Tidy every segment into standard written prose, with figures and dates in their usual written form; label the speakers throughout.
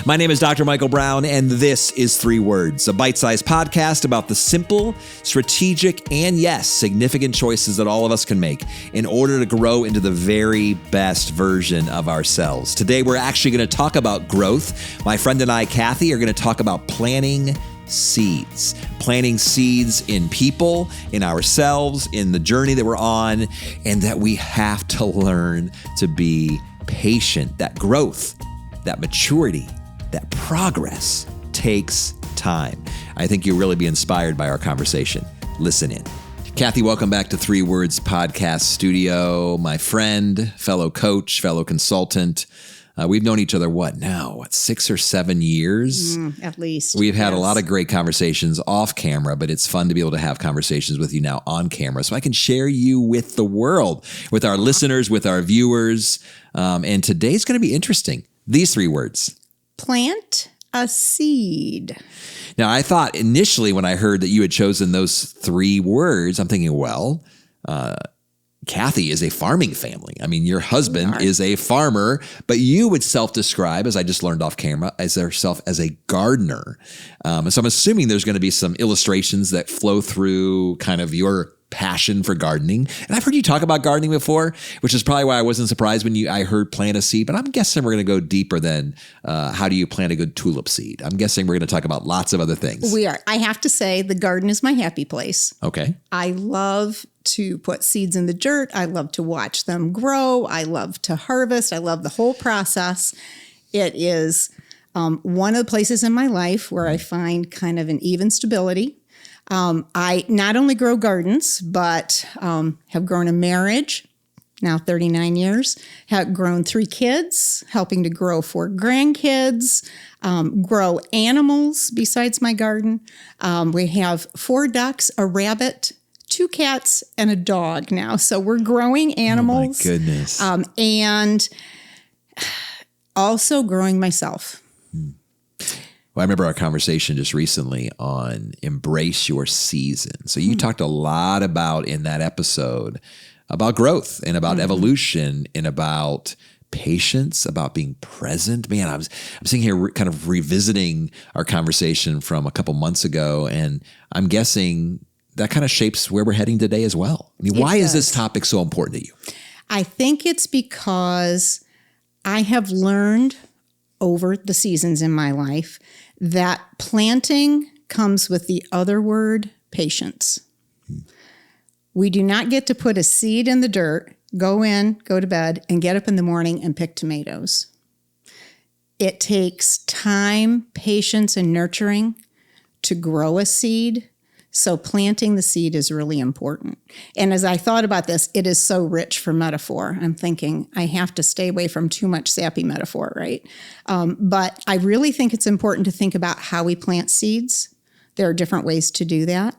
Speaker 1: My name is Dr. Michael Brown, and this is 3 Words, a bite-sized podcast about the simple, strategic, and yes, significant choices that all of us can make in order to grow into the very best version of ourselves. Today, we're actually going to talk about growth. My friend and I, Kathy, are going to talk about planting seeds. Planting seeds in people, in ourselves, in the journey that we're on, and that we have to learn to be patient. That growth, that maturity, that progress takes time. I think you'll really be inspired by our conversation. Listen in. Kathy, welcome back to 3 Words Podcast Studio. My friend, fellow coach, fellow consultant. We've known each other, 6 or 7 years?
Speaker 2: At least.
Speaker 1: We've had a lot of great conversations off camera, but it's fun to be able to have conversations with you now on camera so I can share you with the world, with our listeners, with our viewers. And today's going to be interesting. These 3 words.
Speaker 2: Plant a seed.
Speaker 1: Now, I thought initially when I heard that you had chosen those 3 words, I'm thinking, Kathy is a farming family. I mean, your husband is a farmer, but you would self-describe, as I just learned off camera, as yourself as a gardener. And so I'm assuming there's going to be some illustrations that flow through kind of your passion for gardening. And I've heard you talk about gardening before, which is probably why I wasn't surprised when I heard plant a seed, but I'm guessing we're going to go deeper than how do you plant a good tulip seed. I'm guessing we're going to talk about lots of other things.
Speaker 2: We are. I have to say the garden is my happy place.
Speaker 1: Okay.
Speaker 2: I love to put seeds in the dirt. I love to watch them grow. I love to harvest. I love the whole process. It is one of the places in my life where I find kind of an even stability. I not only grow gardens, but have grown a marriage, now 39 years, have grown 3 kids, helping to grow 4 grandkids, grow animals besides my garden. We have 4 ducks, a rabbit, 2 cats, and a dog now. So we're growing animals.
Speaker 1: Oh my goodness.
Speaker 2: And also growing myself.
Speaker 1: Well, I remember our conversation just recently on embrace your season. So you talked a lot about in that episode about growth and about evolution and about patience, about being present. Man, I'm sitting here kind of revisiting our conversation from a couple months ago, and I'm guessing that kind of shapes where we're heading today as well. I mean, why is this topic so important to you?
Speaker 2: I think it's because I have learned over the seasons in my life that planting comes with the other word, patience. We do not get to put a seed in the dirt, go in, go to bed, and get up in the morning and pick tomatoes. It takes time, patience, and nurturing to grow a seed. So planting the seed is really important. And as I thought about this, it is so rich for metaphor. I'm thinking I have to stay away from too much sappy metaphor, right? But I really think it's important to think about how we plant seeds. There are different ways to do that.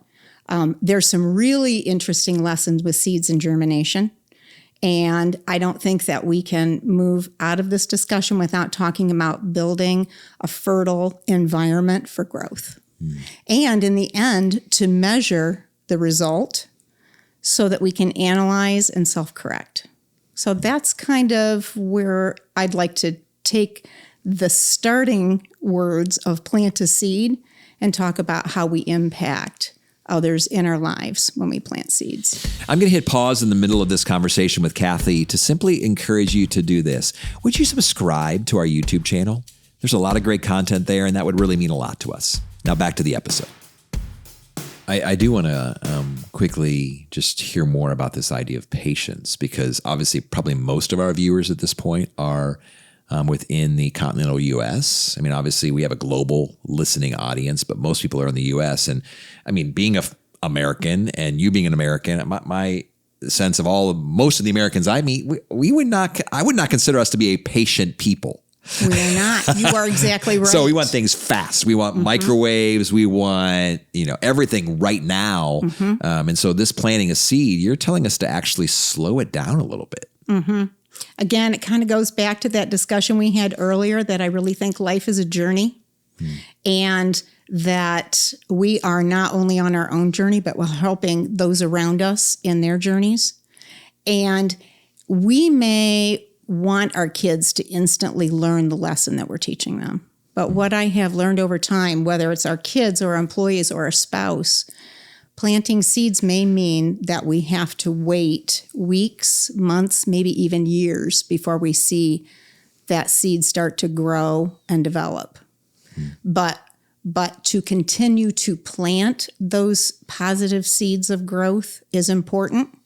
Speaker 2: There's some really interesting lessons with seeds and germination. And I don't think that we can move out of this discussion without talking about building a fertile environment for growth. And in the end, to measure the result so that we can analyze and self-correct. So that's kind of where I'd like to take the starting words of plant a seed and talk about how we impact others in our lives when we plant seeds.
Speaker 1: I'm going to hit pause in the middle of this conversation with Kathy to simply encourage you to do this. Would you subscribe to our YouTube channel? There's a lot of great content there, and that would really mean a lot to us. Now back to the episode. I do want to quickly just hear more about this idea of patience, because obviously probably most of our viewers at this point are within the continental U.S. I mean, obviously we have a global listening audience, but most people are in the U.S. And I mean, being an American and you being an American, my sense of most of the Americans I meet, I would not consider us to be a patient people.
Speaker 2: We are not. You are exactly right.
Speaker 1: So we want things fast. We want microwaves. We want, everything right now. And so this planting a seed, you're telling us to actually slow it down a little bit.
Speaker 2: Again, it kind of goes back to that discussion we had earlier that I really think life is a journey and that we are not only on our own journey, but we're helping those around us in their journeys. And we may want our kids to instantly learn the lesson that we're teaching them. But what I have learned over time, whether it's our kids or our employees or a spouse, planting seeds may mean that we have to wait weeks, months, maybe even years before we see that seed start to grow and develop. But to continue to plant those positive seeds of growth is important,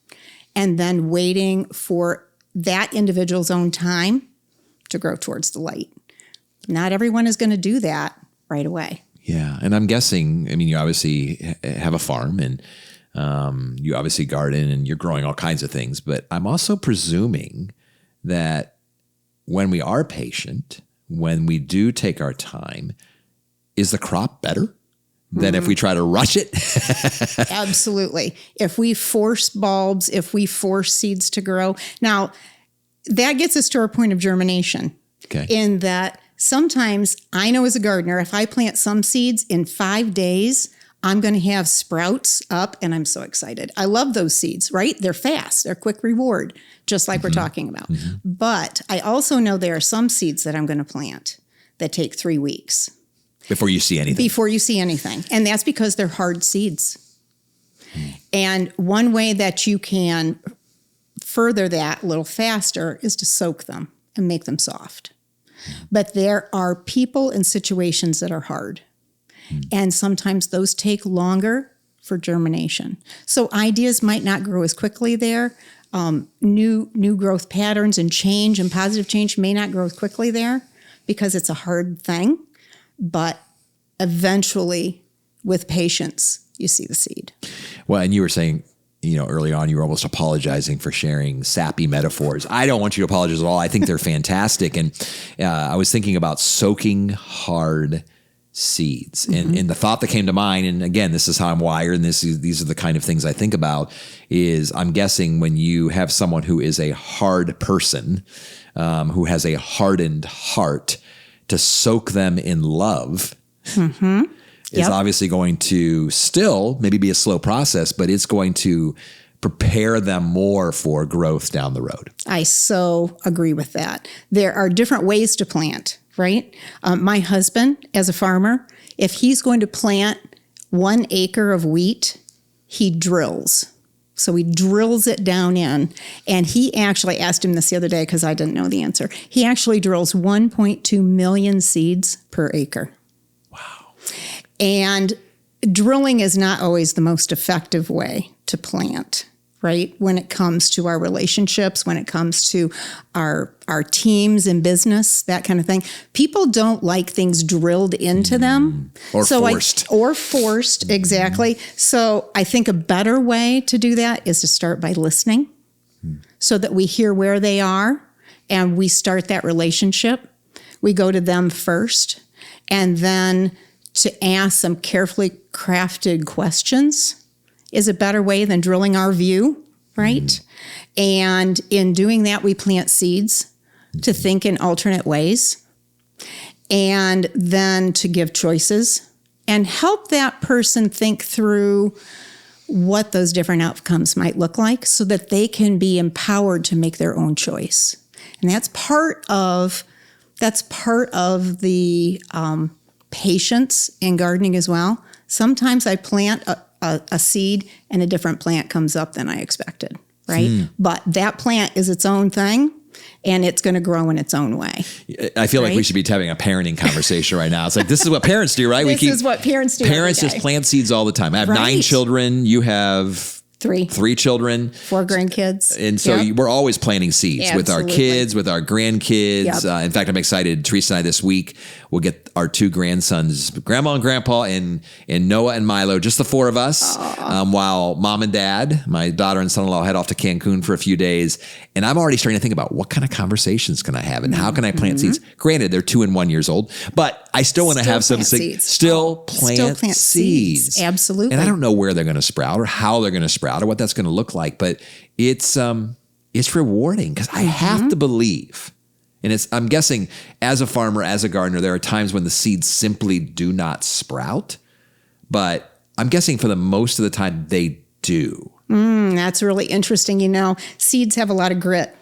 Speaker 2: and then waiting for that individual's own time to grow towards the light. Not everyone is going to do that right away.
Speaker 1: Yeah. And I'm guessing, I mean, you obviously have a farm and you obviously garden and you're growing all kinds of things, but I'm also presuming that when we are patient, when we do take our time, is the crop better than if we try to rush it?
Speaker 2: Absolutely. If we force bulbs, if we force seeds to grow. Now, that gets us to our point of germination.
Speaker 1: Okay.
Speaker 2: In that sometimes I know as a gardener, if I plant some seeds in 5 days, I'm going to have sprouts up and I'm so excited. I love those seeds, right? They're fast. They're quick reward, just like we're talking about. But I also know there are some seeds that I'm going to plant that take 3 weeks.
Speaker 1: Before you see anything.
Speaker 2: And that's because they're hard seeds. And one way that you can further that a little faster is to soak them and make them soft. But there are people and situations that are hard. And sometimes those take longer for germination. So ideas might not grow as quickly there. New growth patterns and change and positive change may not grow as quickly there because it's a hard thing. But eventually, with patience, you see the seed.
Speaker 1: Well, and you were saying, early on, you were almost apologizing for sharing sappy metaphors. I don't want you to apologize at all. I think they're fantastic. And I was thinking about soaking hard seeds. And the thought that came to mind, and again, this is how I'm wired, and these are the kind of things I think about, is I'm guessing when you have someone who is a hard person, who has a hardened heart, to soak them in love is obviously going to still maybe be a slow process, but it's going to prepare them more for growth down the road.
Speaker 2: I so agree with that. There are different ways to plant, right? My husband, as a farmer, if he's going to plant 1 acre of wheat, he drills. So he drills it down in. And he actually asked him this the other day because I didn't know the answer. He actually drills 1.2 million seeds per acre.
Speaker 1: Wow.
Speaker 2: And drilling is not always the most effective way to plant, right? When it comes to our relationships, when it comes to our teams in business, that kind of thing. People don't like things drilled into them.
Speaker 1: Or forced.
Speaker 2: Exactly. So I think a better way to do that is to start by listening so that we hear where they are and we start that relationship. We go to them first, and then to ask some carefully crafted questions is a better way than drilling our view, right? And in doing that, we plant seeds to think in alternate ways, and then to give choices and help that person think through what those different outcomes might look like so that they can be empowered to make their own choice. And that's part of the patience in gardening as well. Sometimes I plant a seed and a different plant comes up than I expected, right? But that plant is its own thing, and it's going to grow in its own way.
Speaker 1: I feel like we should be having a parenting conversation right now. It's like, this is what parents do, right?
Speaker 2: This is what parents do.
Speaker 1: Parents just plant seeds all the time. I have 9 children. You have... Three children.
Speaker 2: 4 grandkids.
Speaker 1: And so we're always planting seeds with our kids, with our grandkids. In fact, I'm excited. Teresa and I this week will get our 2 grandsons, Grandma and Grandpa, and Noah and Milo, just the 4 of us, while Mom and Dad, my daughter and son-in-law, head off to Cancun for a few days. And I'm already starting to think about what kind of conversations can I have and how can I plant seeds? Granted, they're 2 and 1 years old, but I still want to have some seeds. Still plant seeds.
Speaker 2: Absolutely.
Speaker 1: And I don't know where they're going to sprout or how they're going to sprout or what that's going to look like, but it's rewarding because I have to believe, and I'm guessing as a farmer, as a gardener, there are times when the seeds simply do not sprout, but I'm guessing for the most of the time they do.
Speaker 2: That's really interesting. Seeds have a lot of grit.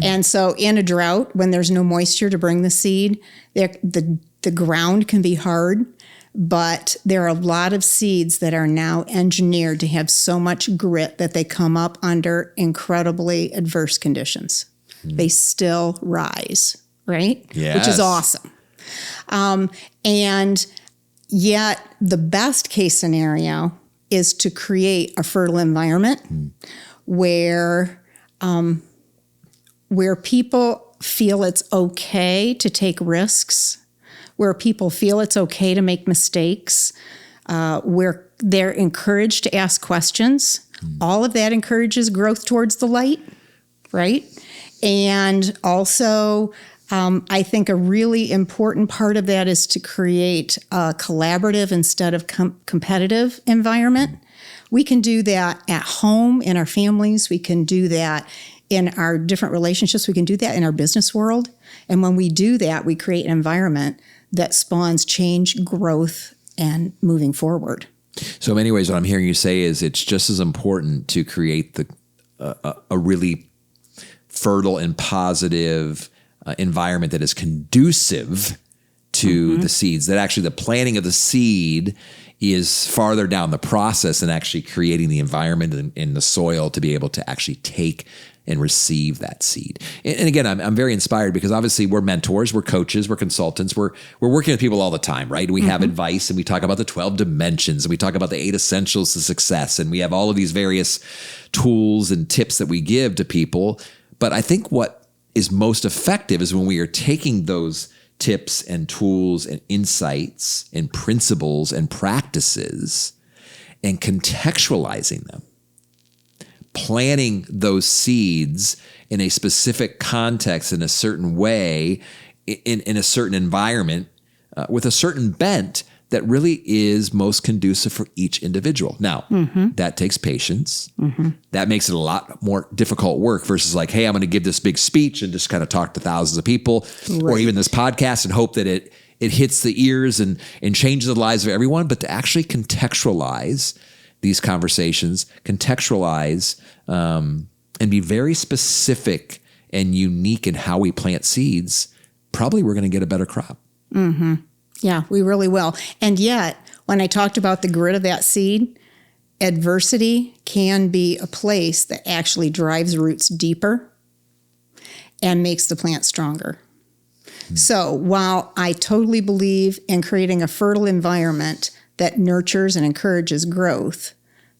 Speaker 2: And so in a drought, when there's no moisture to bring the seed, the the ground can be hard, but there are a lot of seeds that are now engineered to have so much grit that they come up under incredibly adverse conditions. They still rise, right?
Speaker 1: Yes.
Speaker 2: Which is awesome. And yet the best case scenario is to create a fertile environment where people feel it's okay to take risks, where people feel it's okay to make mistakes, where they're encouraged to ask questions. All of that encourages growth towards the light, right? And also, I think a really important part of that is to create a collaborative instead of competitive environment. We can do that at home, in our families. We can do that in our different relationships. We can do that in our business world. And when we do that, we create an environment that spawns change, growth, and moving forward.
Speaker 1: So in many ways, what I'm hearing you say is it's just as important to create a really fertile and positive environment that is conducive to the seeds, that actually the planting of the seed is farther down the process than actually creating the environment in the soil to be able to actually take and receive that seed. And again, I'm very inspired because obviously we're mentors, we're coaches, we're consultants, we're working with people all the time, right? We have advice and we talk about the 12 dimensions and we talk about the 8 essentials to success. And we have all of these various tools and tips that we give to people. But I think what is most effective is when we are taking those tips and tools and insights and principles and practices and contextualizing them, planting those seeds in a specific context in a certain way, in a certain environment, with a certain bent that really is most conducive for each individual. Now, that takes patience. That makes it a lot more difficult work versus like, hey, I'm going to give this big speech and just kind of talk to thousands of people, or even this podcast and hope that it hits the ears and changes the lives of everyone. But to actually contextualize these conversations, contextualize and be very specific and unique in how we plant seeds, probably we're going to get a better crop.
Speaker 2: Yeah, we really will. And yet, when I talked about the grit of that seed, adversity can be a place that actually drives roots deeper and makes the plant stronger. So while I totally believe in creating a fertile environment that nurtures and encourages growth,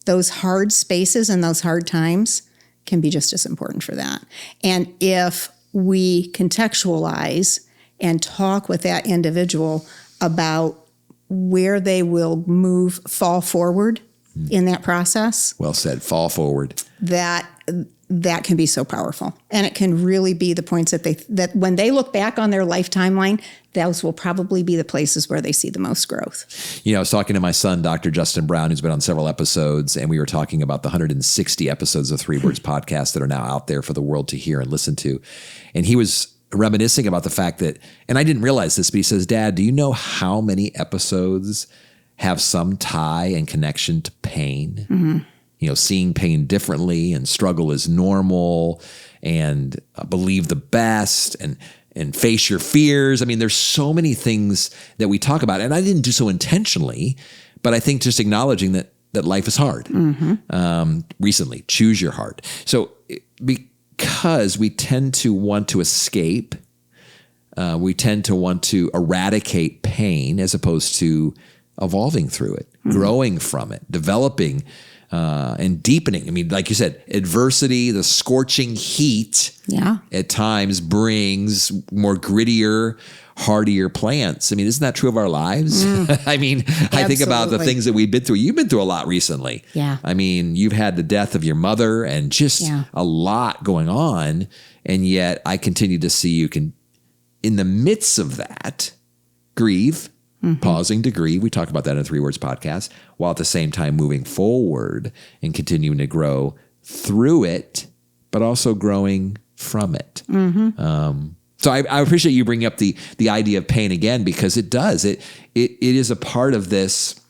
Speaker 2: those hard spaces and those hard times can be just as important for that. And if we contextualize and talk with that individual about where they will fall forward in that process.
Speaker 1: Well said, fall forward.
Speaker 2: That can be so powerful. And it can really be the points that when they look back on their life timeline, those will probably be the places where they see the most growth. You know,
Speaker 1: I was talking to my son, Dr. Justin Brown, who's been on several episodes, and we were talking about the 160 episodes of Three Words podcast that are now out there for the world to hear and listen to. And he was reminiscing about the fact that, and I didn't realize this, but he says, Dad, do you know how many episodes have some tie and connection to pain? You know, seeing pain differently and struggle is normal and believe the best and face your fears. I mean, there's so many things that we talk about, and I didn't do so intentionally, but I think just acknowledging that life is hard. Recently, choose your heart. So because we tend to want to escape, we tend to want to eradicate pain as opposed to evolving through it, growing from it, developing and deepening. I mean, like you said, adversity, the scorching heat at times brings more grittier, hardier plants. I mean, isn't that true of our lives? I mean, I think about the things that we've been through. You've been through a lot recently.
Speaker 2: Yeah.
Speaker 1: I mean, you've had the death of your mother and just a lot going on. And yet I continue to see you in the midst of that, grieve, pausing to grieve. We talk about that in the 3 Words podcast, while at the same time moving forward and continuing to grow through it, but also growing from it. So I appreciate you bringing up the idea of pain again, because it does. It is a part of this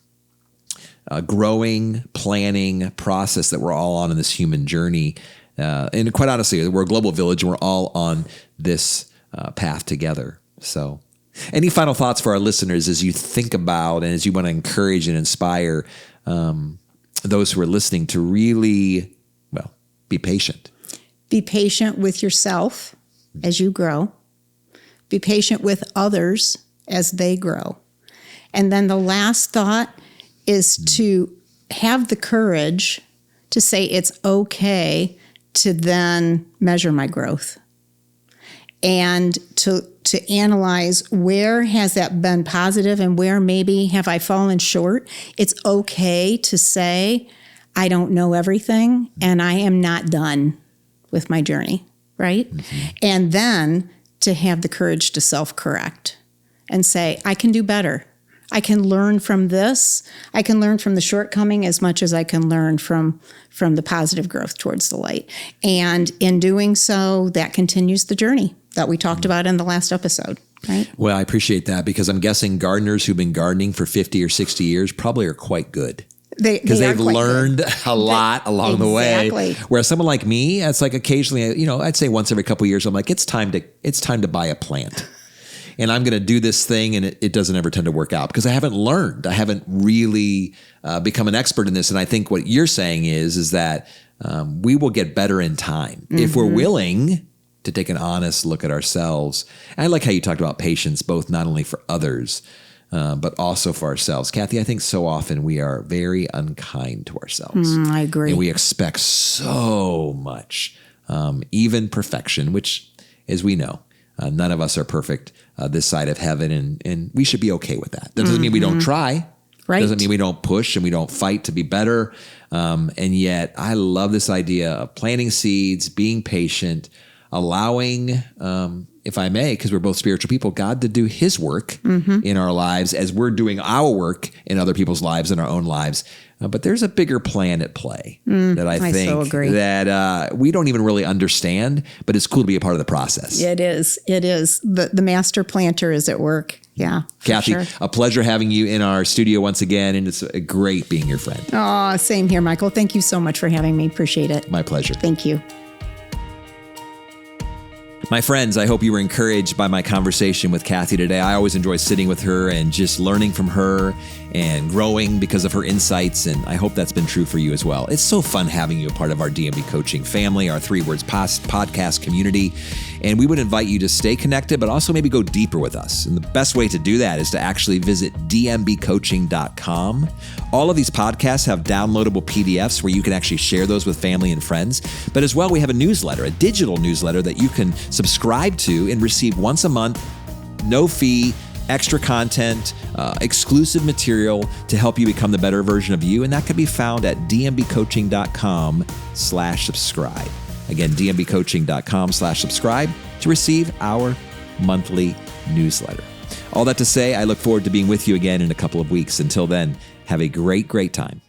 Speaker 1: growing, planning process that we're all on in this human journey. And quite honestly, we're a global village and we're all on this path together. So Any final thoughts for our listeners as you think about and as you want to encourage and inspire those who are listening to really, be patient?
Speaker 2: Be patient with yourself as you grow. Be patient with others as they grow. And then the last thought is to have the courage to say it's okay to then measure my growth and to analyze where has that been positive and where maybe have I fallen short. It's okay to say, I don't know everything and I am not done with my journey, right? Mm-hmm. And then to have the courage to self-correct and say, I can do better. I can learn from this. I can learn from the shortcoming as much as I can learn from the positive growth towards the light. And in doing so, that continues the journey that we talked about in the last episode, right?
Speaker 1: Well, I appreciate that because I'm guessing gardeners who've been gardening for 50 or 60 years probably are quite good. Because they've learned a lot along the way. Whereas someone like me, it's like occasionally, I'd say once every couple of years, I'm like, it's time to buy a plant. And I'm going to do this thing, and it doesn't ever tend to work out because I haven't learned. I haven't really become an expert in this. And I think what you're saying is that we will get better in time if we're willing to take an honest look at ourselves. And I like how you talked about patience, both not only for others, but also for ourselves. Kathy, I think so often we are very unkind to ourselves.
Speaker 2: I agree.
Speaker 1: And we expect so much, even perfection, which, as we know, none of us are perfect this side of heaven, and we should be okay with that. That doesn't mean we don't try. Right. Doesn't mean we don't push and we don't fight to be better. And yet, I love this idea of planting seeds, being patient, allowing, if I may, because we're both spiritual people, God to do his work in our lives as we're doing our work in other people's lives and our own lives. But there's a bigger plan at play that I think
Speaker 2: so agree.
Speaker 1: That we don't even really understand, but it's cool to be a part of the process.
Speaker 2: It is. It is. The master planter is at work. Yeah.
Speaker 1: Kathy,
Speaker 2: sure.
Speaker 1: A pleasure having you in our studio once again, and it's great being your friend.
Speaker 2: Oh, same here, Michael. Thank you so much for having me. Appreciate it.
Speaker 1: My pleasure.
Speaker 2: Thank you.
Speaker 1: My friends, I hope you were encouraged by my conversation with Kathy today. I always enjoy sitting with her and just learning from her and growing because of her insights, and I hope that's been true for you as well. It's so fun having you a part of our DMB Coaching family, our 3 Words podcast community, and we would invite you to stay connected, but also maybe go deeper with us. And the best way to do that is to actually visit dmbcoaching.com. All of these podcasts have downloadable PDFs where you can actually share those with family and friends, but as well, we have a newsletter, a digital newsletter that you can subscribe to and receive once a month, no fee, extra content, exclusive material to help you become the better version of you. And that can be found at dmbcoaching.com/subscribe. Again, dmbcoaching.com/subscribe to receive our monthly newsletter. All that to say, I look forward to being with you again in a couple of weeks. Until then, have a great, great time.